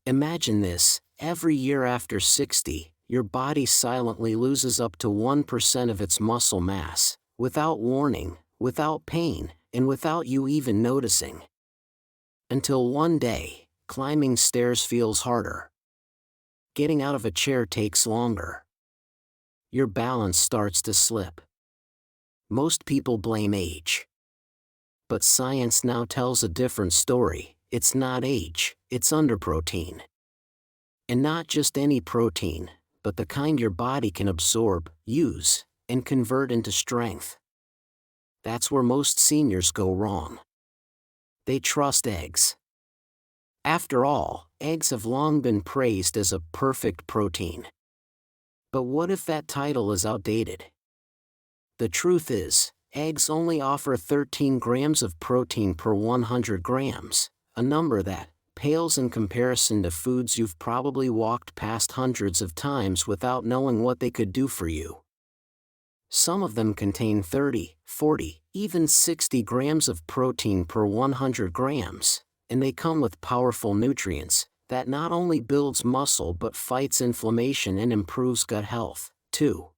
Imagine this: every year after 60, your body silently loses up to 1% of its muscle mass, without warning, without pain, and without you even noticing. Until one day, climbing stairs feels harder. Getting out of a chair takes longer. Your balance starts to slip. Most people blame age. But science now tells a different story. It's not age, it's underprotein. And not just any protein, but the kind your body can absorb, use, and convert into strength. That's where most seniors go wrong. They trust eggs. After all, eggs have long been praised as a perfect protein. But what if that title is outdated? The truth is, eggs only offer 13 grams of protein per 100 grams, a number that pales in comparison to foods you've probably walked past hundreds of times without knowing what they could do for you. Some of them contain 30, 40, even 60 grams of protein per 100 grams, and they come with powerful nutrients that not only builds muscle but fights inflammation and improves gut health, too.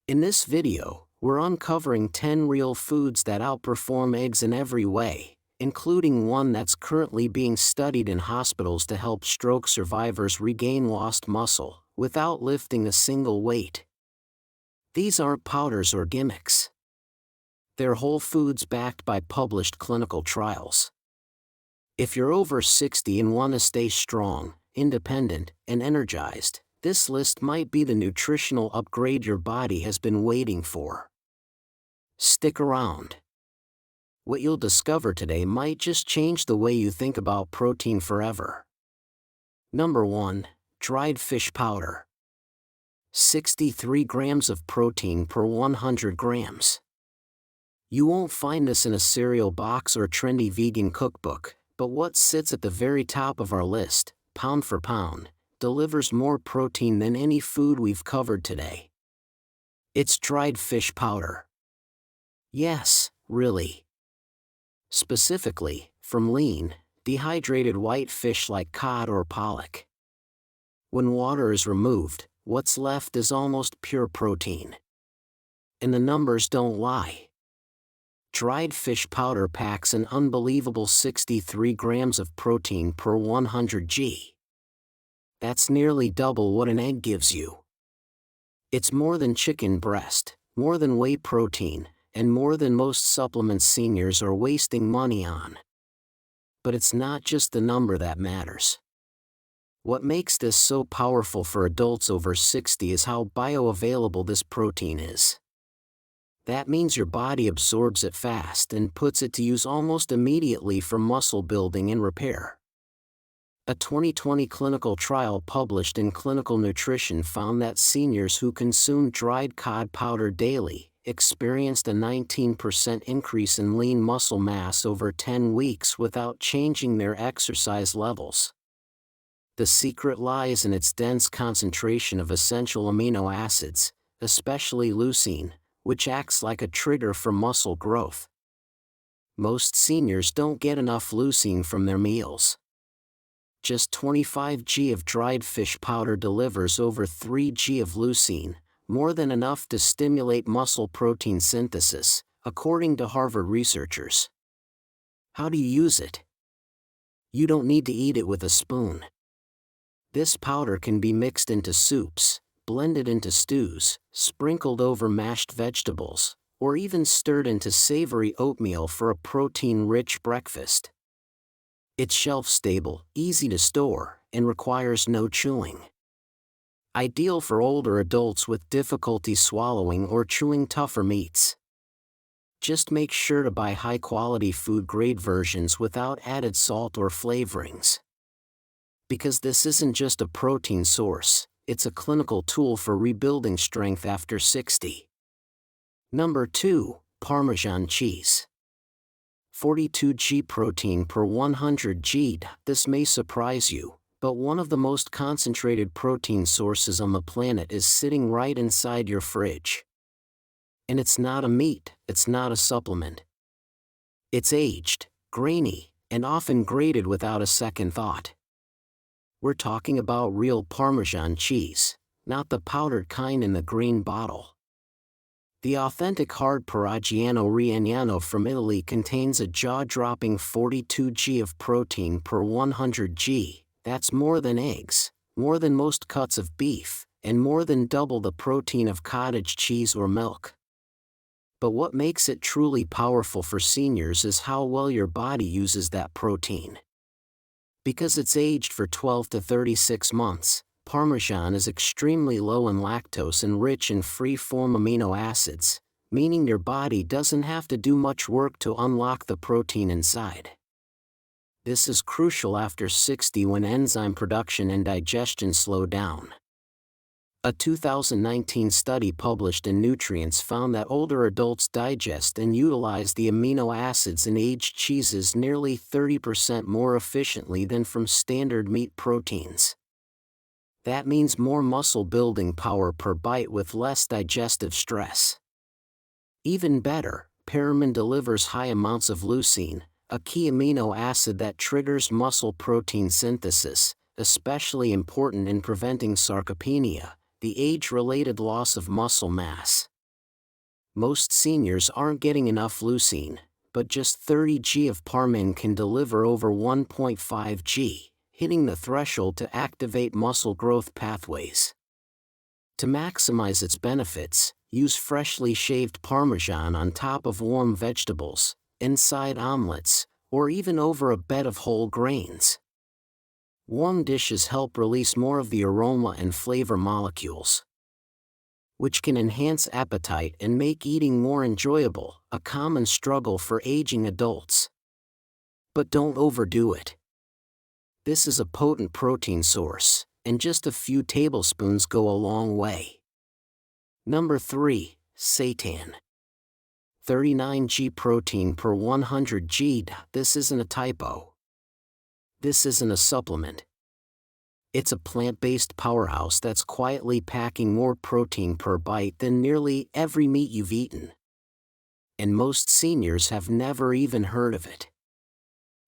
In this video, we're uncovering 10 real foods that outperform eggs in every way, including one that's currently being studied in hospitals to help stroke survivors regain lost muscle, without lifting a single weight. These aren't powders or gimmicks. They're whole foods backed by published clinical trials. If you're over 60 and want to stay strong, independent, and energized, this list might be the nutritional upgrade your body has been waiting for. Stick around. What you'll discover today might just change the way you think about protein forever. Number 1. Dried fish powder. 63 grams of protein per 100 grams. You won't find this in a cereal box or trendy vegan cookbook, but what sits at the very top of our list, pound for pound, delivers more protein than any food we've covered today. It's dried fish powder. Yes, really. Specifically, from lean, dehydrated white fish like cod or pollock. When water is removed, what's left is almost pure protein. And the numbers don't lie. Dried fish powder packs an unbelievable 63 grams of protein per 100 g. That's nearly double what an egg gives you. It's more than chicken breast, more than whey protein, and more than most supplements seniors are wasting money on. But it's not just the number that matters. What makes this so powerful for adults over 60 is how bioavailable this protein is. That means your body absorbs it fast and puts it to use almost immediately for muscle building and repair. A 2020 clinical trial published in Clinical Nutrition found that seniors who consumed dried cod powder daily experienced a 19% increase in lean muscle mass over 10 weeks without changing their exercise levels. The secret lies in its dense concentration of essential amino acids, especially leucine, which acts like a trigger for muscle growth. Most seniors don't get enough leucine from their meals. Just 25 g of dried fish powder delivers over 3 g of leucine, more than enough to stimulate muscle protein synthesis, according to Harvard researchers. How do you use it? You don't need to eat it with a spoon. This powder can be mixed into soups, blended into stews, sprinkled over mashed vegetables, or even stirred into savory oatmeal for a protein-rich breakfast. It's shelf-stable, easy to store, and requires no chewing. Ideal for older adults with difficulty swallowing or chewing tougher meats. Just make sure to buy high-quality food-grade versions without added salt or flavorings. Because this isn't just a protein source, it's a clinical tool for rebuilding strength after 60. Number 2. Parmesan cheese. 42 g protein per 100 g. This may surprise you, but one of the most concentrated protein sources on the planet is sitting right inside your fridge. And it's not a meat, it's not a supplement. It's aged, grainy, and often grated without a second thought. We're talking about real Parmesan cheese, not the powdered kind in the green bottle. The authentic hard Parmigiano Reggiano from Italy contains a jaw-dropping 42 g of protein per 100 g. That's more than eggs, more than most cuts of beef, and more than double the protein of cottage cheese or milk. But what makes it truly powerful for seniors is how well your body uses that protein. Because it's aged for 12 to 36 months, Parmesan is extremely low in lactose and rich in free-form amino acids, meaning your body doesn't have to do much work to unlock the protein inside. This is crucial after 60 when enzyme production and digestion slow down. A 2019 study published in Nutrients found that older adults digest and utilize the amino acids in aged cheeses nearly 30% more efficiently than from standard meat proteins. That means more muscle building power per bite with less digestive stress. Even better, Parmesan delivers high amounts of leucine, a key amino acid that triggers muscle protein synthesis, especially important in preventing sarcopenia, the age-related loss of muscle mass. Most seniors aren't getting enough leucine, but just 30 g of Parmesan can deliver over 1.5 g, hitting the threshold to activate muscle growth pathways. To maximize its benefits, use freshly shaved Parmesan on top of warm vegetables, inside omelets, or even over a bed of whole grains. Warm dishes help release more of the aroma and flavor molecules, which can enhance appetite and make eating more enjoyable, a common struggle for aging adults. But don't overdo it. This is a potent protein source, and just a few tablespoons go a long way. Number 3, seitan. 39 g protein per 100 g. This isn't a typo. This isn't a supplement. It's a plant-based powerhouse that's quietly packing more protein per bite than nearly every meat you've eaten. And most seniors have never even heard of it.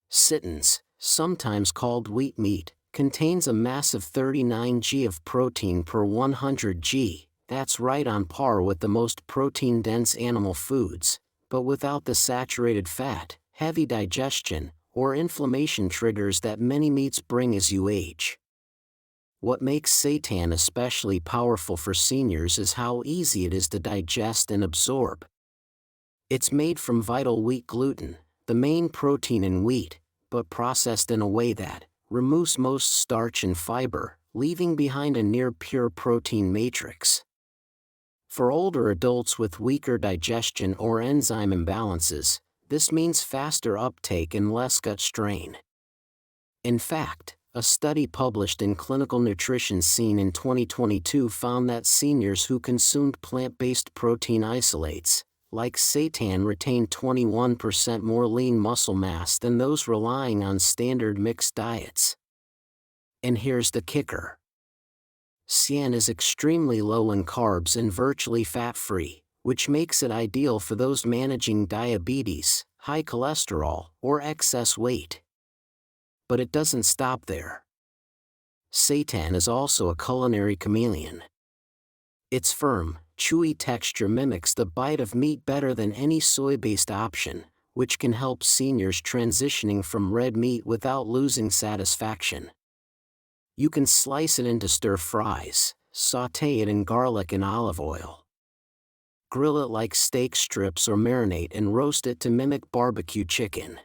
Seitan, sometimes called wheat meat, contains a massive 39 g of protein per 100 g. That's right on par with the most protein-dense animal foods, but without the saturated fat, heavy digestion, or inflammation triggers that many meats bring as you age. What makes seitan especially powerful for seniors is how easy it is to digest and absorb. It's made from vital wheat gluten, the main protein in wheat, but processed in a way that removes most starch and fiber, leaving behind a near-pure protein matrix. For older adults with weaker digestion or enzyme imbalances, this means faster uptake and less gut strain. In fact, a study published in Clinical Nutrition Scene in 2022 found that seniors who consumed plant-based protein isolates, like seitan, retained 21% more lean muscle mass than those relying on standard mixed diets. And here's the kicker. Seitan is extremely low in carbs and virtually fat-free, which makes it ideal for those managing diabetes, high cholesterol, or excess weight. But it doesn't stop there. Seitan is also a culinary chameleon. Its firm, chewy texture mimics the bite of meat better than any soy-based option, which can help seniors transitioning from red meat without losing satisfaction. You can slice it into stir-fries, sauté it in garlic and olive oil, grill it like steak strips, or marinate and roast it to mimic barbecue chicken.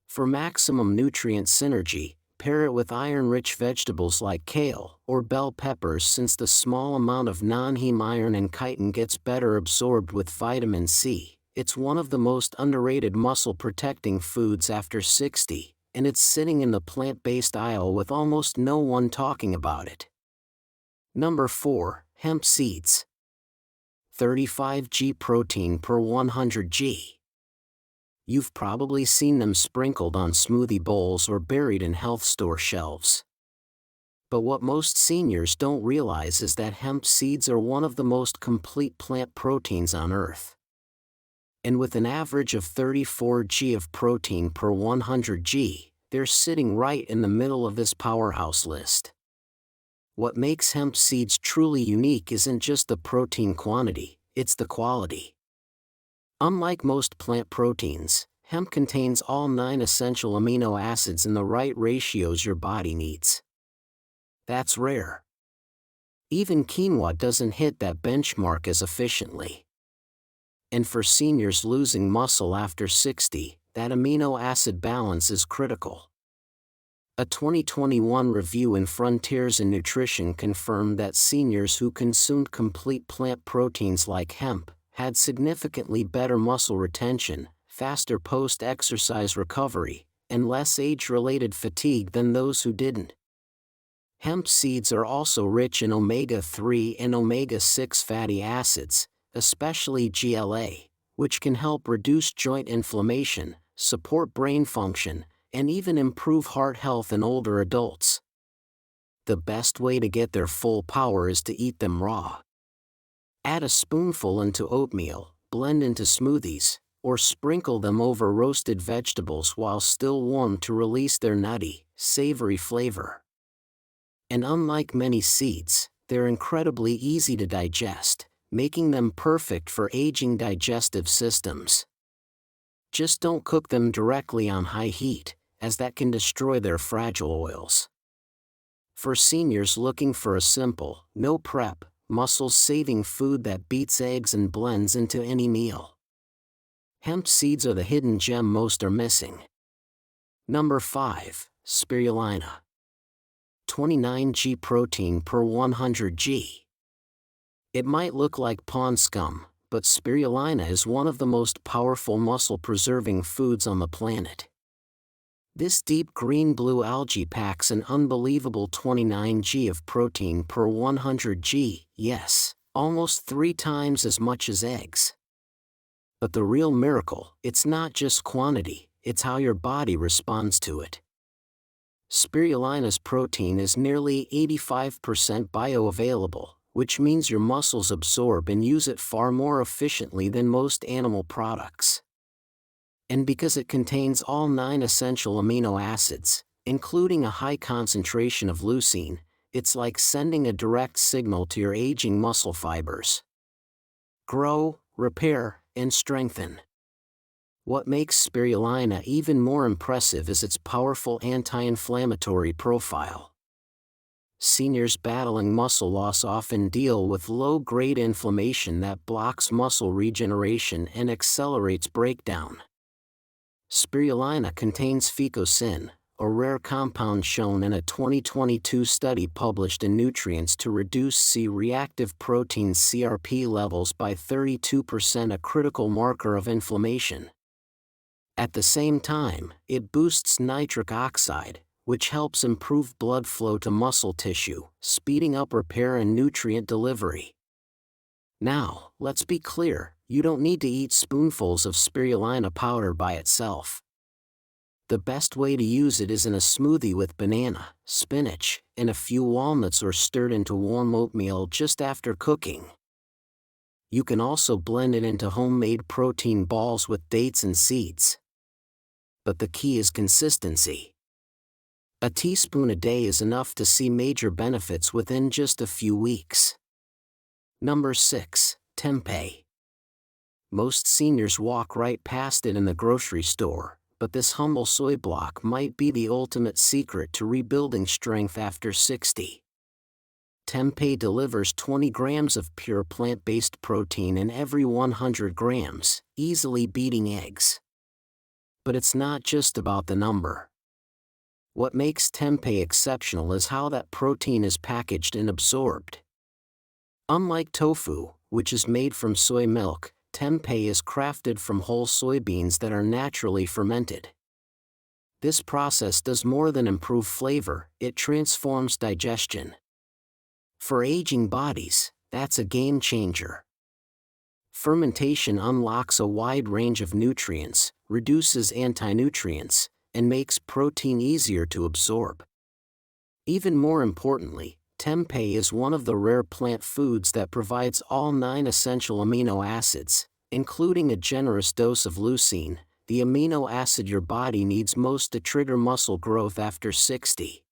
For maximum nutrient synergy, pair it with iron-rich vegetables like kale or bell peppers, since the small amount of non-heme iron in chitin gets better absorbed with vitamin C. It's one of the most underrated muscle-protecting foods after 60, and it's sitting in the plant-based aisle with almost no one talking about it. Number 4, hemp seeds. 35 g protein per 100 g. You've probably seen them sprinkled on smoothie bowls or buried in health store shelves. But what most seniors don't realize is that hemp seeds are one of the most complete plant proteins on Earth. And with an average of 34 g of protein per 100 g, they're sitting right in the middle of this powerhouse list. What makes hemp seeds truly unique isn't just the protein quantity, it's the quality. Unlike most plant proteins, hemp contains all 9 essential amino acids in the right ratios your body needs. That's rare. Even quinoa doesn't hit that benchmark as efficiently. And for seniors losing muscle after 60, that amino acid balance is critical. A 2021 review in Frontiers in Nutrition confirmed that seniors who consumed complete plant proteins like hemp had significantly better muscle retention, faster post-exercise recovery, and less age-related fatigue than those who didn't. Hemp seeds are also rich in omega-3 and omega-6 fatty acids, especially GLA, which can help reduce joint inflammation, support brain function, and even improve heart health in older adults. The best way to get their full power is to eat them raw. Add a spoonful into oatmeal, blend into smoothies, or sprinkle them over roasted vegetables while still warm to release their nutty, savory flavor. And unlike many seeds, they're incredibly easy to digest, making them perfect for aging digestive systems. Just don't cook them directly on high heat, as that can destroy their fragile oils. For seniors looking for a simple, no-prep, muscle-saving food that beats eggs and blends into any meal, hemp seeds are the hidden gem most are missing. Number 5. Spirulina. 29 g protein per 100 g. It might look like pond scum, but spirulina is one of the most powerful muscle-preserving foods on the planet. This deep green-blue algae packs an unbelievable 29 g of protein per 100 g, yes, almost 3 times as much as eggs. But the real miracle, it's not just quantity, it's how your body responds to it. Spirulina's protein is nearly 85% bioavailable, which means your muscles absorb and use it far more efficiently than most animal products. And because it contains all 9 essential amino acids, including a high concentration of leucine, it's like sending a direct signal to your aging muscle fibers. Grow, repair, and strengthen. What makes spirulina even more impressive is its powerful anti-inflammatory profile. Seniors battling muscle loss often deal with low-grade inflammation that blocks muscle regeneration and accelerates breakdown. Spirulina contains fucosin, a rare compound shown in a 2022 study published in Nutrients to reduce C-reactive protein CRP levels by 32%, a critical marker of inflammation. At the same time, it boosts nitric oxide, which helps improve blood flow to muscle tissue, speeding up repair and nutrient delivery. Now, let's be clear, you don't need to eat spoonfuls of spirulina powder by itself. The best way to use it is in a smoothie with banana, spinach, and a few walnuts, or stirred into warm oatmeal just after cooking. You can also blend it into homemade protein balls with dates and seeds. But the key is consistency. A teaspoon a day is enough to see major benefits within just a few weeks. Number 6. Tempeh. Most seniors walk right past it in the grocery store, but this humble soy block might be the ultimate secret to rebuilding strength after 60. Tempeh delivers 20 grams of pure plant-based protein in every 100 grams, easily beating eggs. But it's not just about the number. What makes tempeh exceptional is how that protein is packaged and absorbed. Unlike tofu, which is made from soy milk, tempeh is crafted from whole soybeans that are naturally fermented. This process does more than improve flavor, it transforms digestion. For aging bodies, that's a game changer. Fermentation unlocks a wide range of nutrients, reduces anti-nutrients, and makes protein easier to absorb. Even more importantly, tempeh is one of the rare plant foods that provides all 9 essential amino acids, including a generous dose of leucine, the amino acid your body needs most to trigger muscle growth after 60.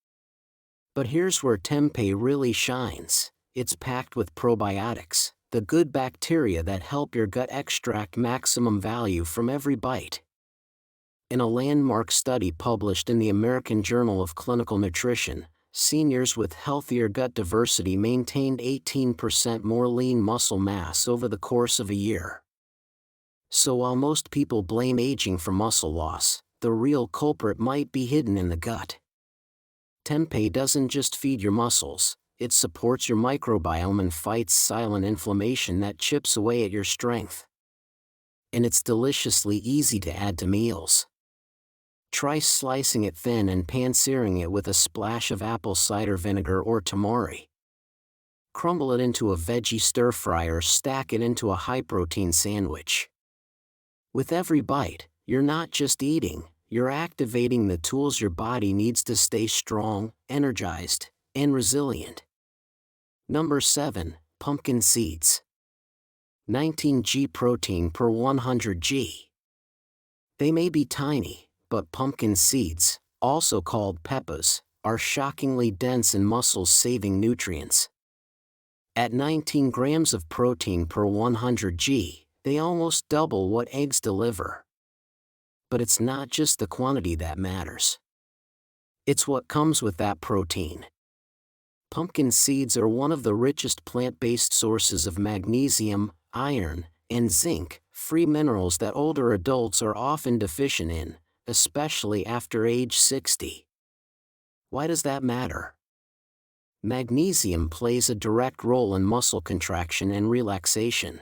But here's where tempeh really shines. It's packed with probiotics, the good bacteria that help your gut extract maximum value from every bite. In a landmark study published in the American Journal of Clinical Nutrition, seniors with healthier gut diversity maintained 18% more lean muscle mass over the course of a year. So while most people blame aging for muscle loss, the real culprit might be hidden in the gut. Tempeh doesn't just feed your muscles, it supports your microbiome and fights silent inflammation that chips away at your strength. And it's deliciously easy to add to meals. Try slicing it thin and pan-searing it with a splash of apple cider vinegar or tamari. Crumble it into a veggie stir-fry or stack it into a high-protein sandwich. With every bite, you're not just eating, you're activating the tools your body needs to stay strong, energized, and resilient. Number 7. Pumpkin Seeds. 19 g protein per 100 g. They may be tiny, but pumpkin seeds, also called peppers, are shockingly dense in muscle-saving nutrients. At 19 grams of protein per 100 g, they almost double what eggs deliver. But it's not just the quantity that matters. It's what comes with that protein. Pumpkin seeds are one of the richest plant-based sources of magnesium, iron, and zinc, free minerals that older adults are often deficient in, especially after age 60. Why does that matter? Magnesium plays a direct role in muscle contraction and relaxation.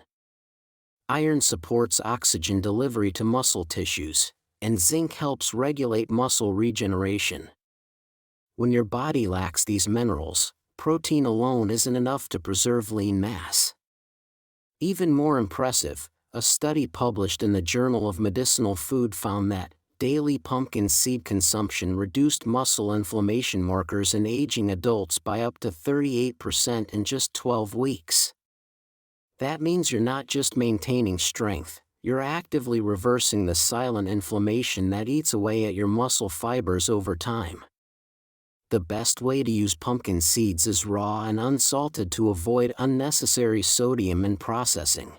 Iron supports oxygen delivery to muscle tissues, and zinc helps regulate muscle regeneration. When your body lacks these minerals, protein alone isn't enough to preserve lean mass. Even more impressive, a study published in the Journal of Medicinal Food found that daily pumpkin seed consumption reduced muscle inflammation markers in aging adults by up to 38% in just 12 weeks. That means you're not just maintaining strength, you're actively reversing the silent inflammation that eats away at your muscle fibers over time. The best way to use pumpkin seeds is raw and unsalted to avoid unnecessary sodium in processing.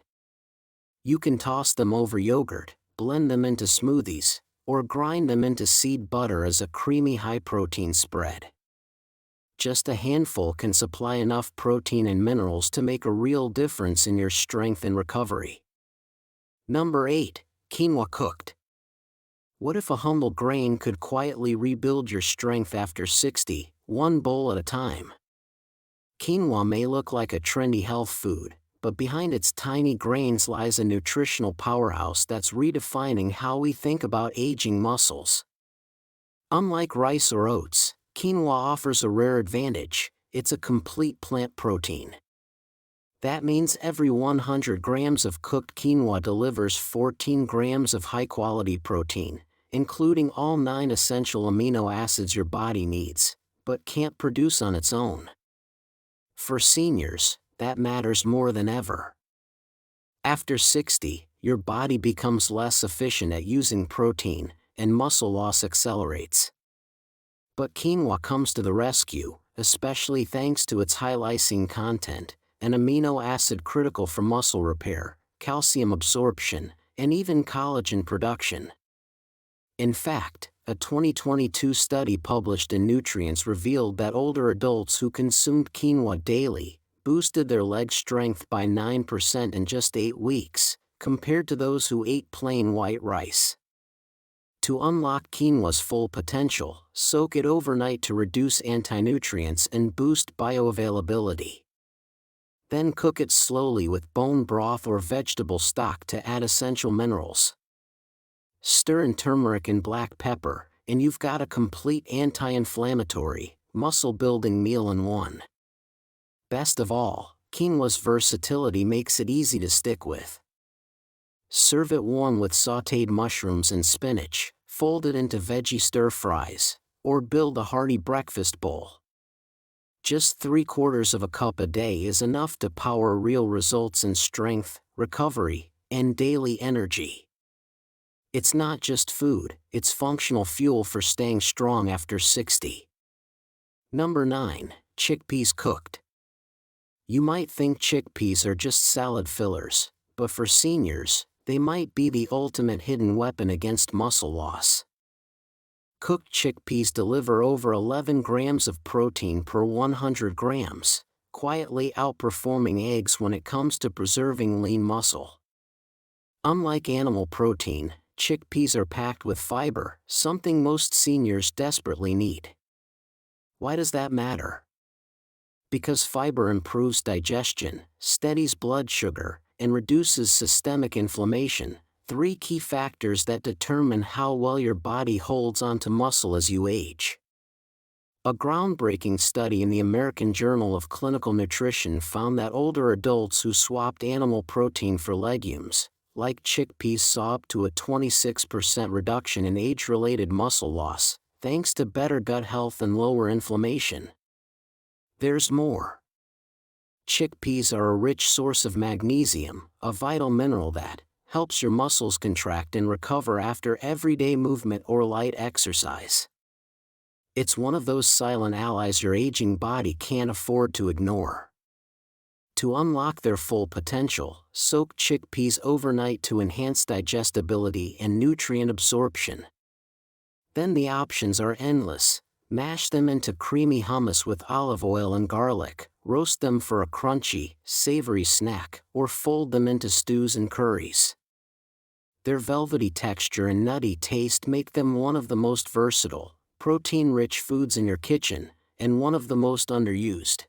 You can toss them over yogurt, blend them into smoothies, or grind them into seed butter as a creamy high-protein spread. Just a handful can supply enough protein and minerals to make a real difference in your strength and recovery. Number 8. Quinoa cooked. What if a humble grain could quietly rebuild your strength after 60, one bowl at a time? Quinoa may look like a trendy health food, but behind its tiny grains lies a nutritional powerhouse that's redefining how we think about aging muscles. Unlike rice or oats, quinoa offers a rare advantage: it's a complete plant protein. That means every 100 grams of cooked quinoa delivers 14 grams of high-quality protein, including all 9 essential amino acids your body needs, but can't produce on its own. For seniors, that matters more than ever. After 60, your body becomes less efficient at using protein, and muscle loss accelerates. But quinoa comes to the rescue, especially thanks to its high lysine content, an amino acid critical for muscle repair, calcium absorption, and even collagen production. In fact, a 2022 study published in Nutrients revealed that older adults who consumed quinoa daily boosted their leg strength by 9% in just 8 weeks, compared to those who ate plain white rice. To unlock quinoa's full potential, soak it overnight to reduce anti-nutrients and boost bioavailability. Then cook it slowly with bone broth or vegetable stock to add essential minerals. Stir in turmeric and black pepper, and you've got a complete anti-inflammatory, muscle-building meal in one. Best of all, quinoa's versatility makes it easy to stick with. Serve it warm with sautéed mushrooms and spinach, fold it into veggie stir-fries, or build a hearty breakfast bowl. Just 3/4 cup a day is enough to power real results in strength, recovery, and daily energy. It's not just food, it's functional fuel for staying strong after 60. Number 9. Chickpeas cooked. You might think chickpeas are just salad fillers, but for seniors, they might be the ultimate hidden weapon against muscle loss. Cooked chickpeas deliver over 11 grams of protein per 100 grams, quietly outperforming eggs when it comes to preserving lean muscle. Unlike animal protein, chickpeas are packed with fiber, something most seniors desperately need. Why does that matter? Because fiber improves digestion, steadies blood sugar, and reduces systemic inflammation, 3 key factors that determine how well your body holds onto muscle as you age. A groundbreaking study in the American Journal of Clinical Nutrition found that older adults who swapped animal protein for legumes, like chickpeas, saw up to a 26% reduction in age-related muscle loss, thanks to better gut health and lower inflammation. There's more. Chickpeas are a rich source of magnesium, a vital mineral that helps your muscles contract and recover after everyday movement or light exercise. It's one of those silent allies your aging body can't afford to ignore. To unlock their full potential, soak chickpeas overnight to enhance digestibility and nutrient absorption. Then the options are endless. Mash them into creamy hummus with olive oil and garlic, roast them for a crunchy, savory snack, or fold them into stews and curries. Their velvety texture and nutty taste make them one of the most versatile, protein-rich foods in your kitchen, and one of the most underused.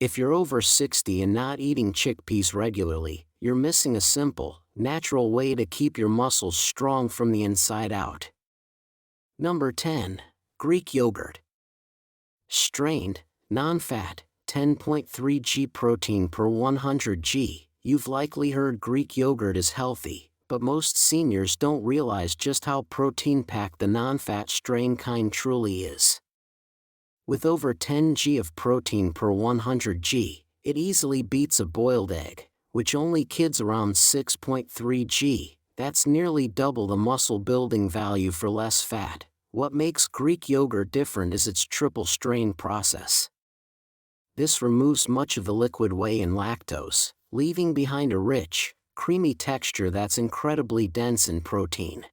If you're over 60 and not eating chickpeas regularly, you're missing a simple, natural way to keep your muscles strong from the inside out. Number 10. Greek yogurt. Strained, non-fat, 10.3 g protein per 100 g. You've likely heard Greek yogurt is healthy, but most seniors don't realize just how protein-packed the non-fat strained kind truly is. With over 10 g of protein per 100 g, it easily beats a boiled egg, which only kids around 6.3 g. That's nearly double the muscle-building value for less fat. What makes Greek yogurt different is its triple strain process. This removes much of the liquid whey and lactose, leaving behind a rich, creamy texture that's incredibly dense in protein.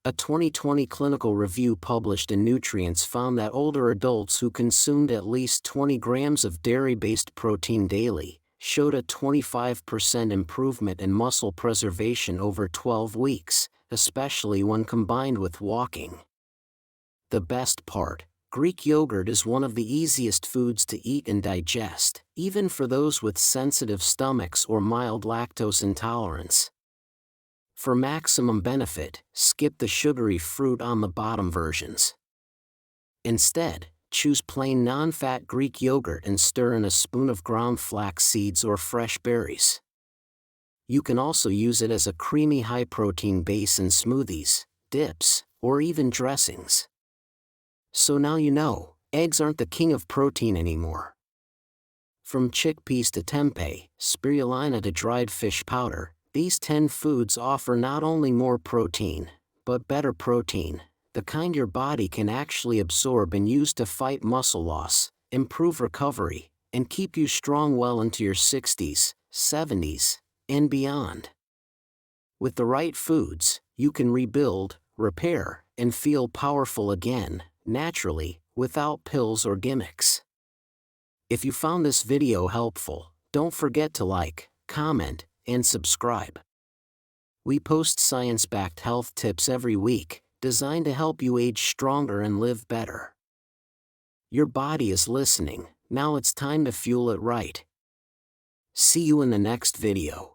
A 2020 clinical review published in Nutrients found that older adults who consumed at least 20 grams of dairy-based protein daily showed a 25% improvement in muscle preservation over 12 weeks, especially when combined with walking. The best part, Greek yogurt is one of the easiest foods to eat and digest, even for those with sensitive stomachs or mild lactose intolerance. For maximum benefit, skip the sugary fruit on the bottom versions. Instead, choose plain non-fat Greek yogurt and stir in a spoon of ground flax seeds or fresh berries. You can also use it as a creamy high-protein base in smoothies, dips, or even dressings. So now you know, eggs aren't the king of protein anymore. From chickpeas to tempeh, spirulina to dried fish powder, these 10 foods offer not only more protein, but better protein, the kind your body can actually absorb and use to fight muscle loss, improve recovery, and keep you strong well into your 60s, 70s, and beyond. With the right foods, you can rebuild, repair, and feel powerful again, naturally, without pills or gimmicks. If you found this video helpful, don't forget to like, comment, and subscribe. We post science-backed health tips every week, designed to help you age stronger and live better. Your body is listening, now it's time to fuel it right. See you in the next video.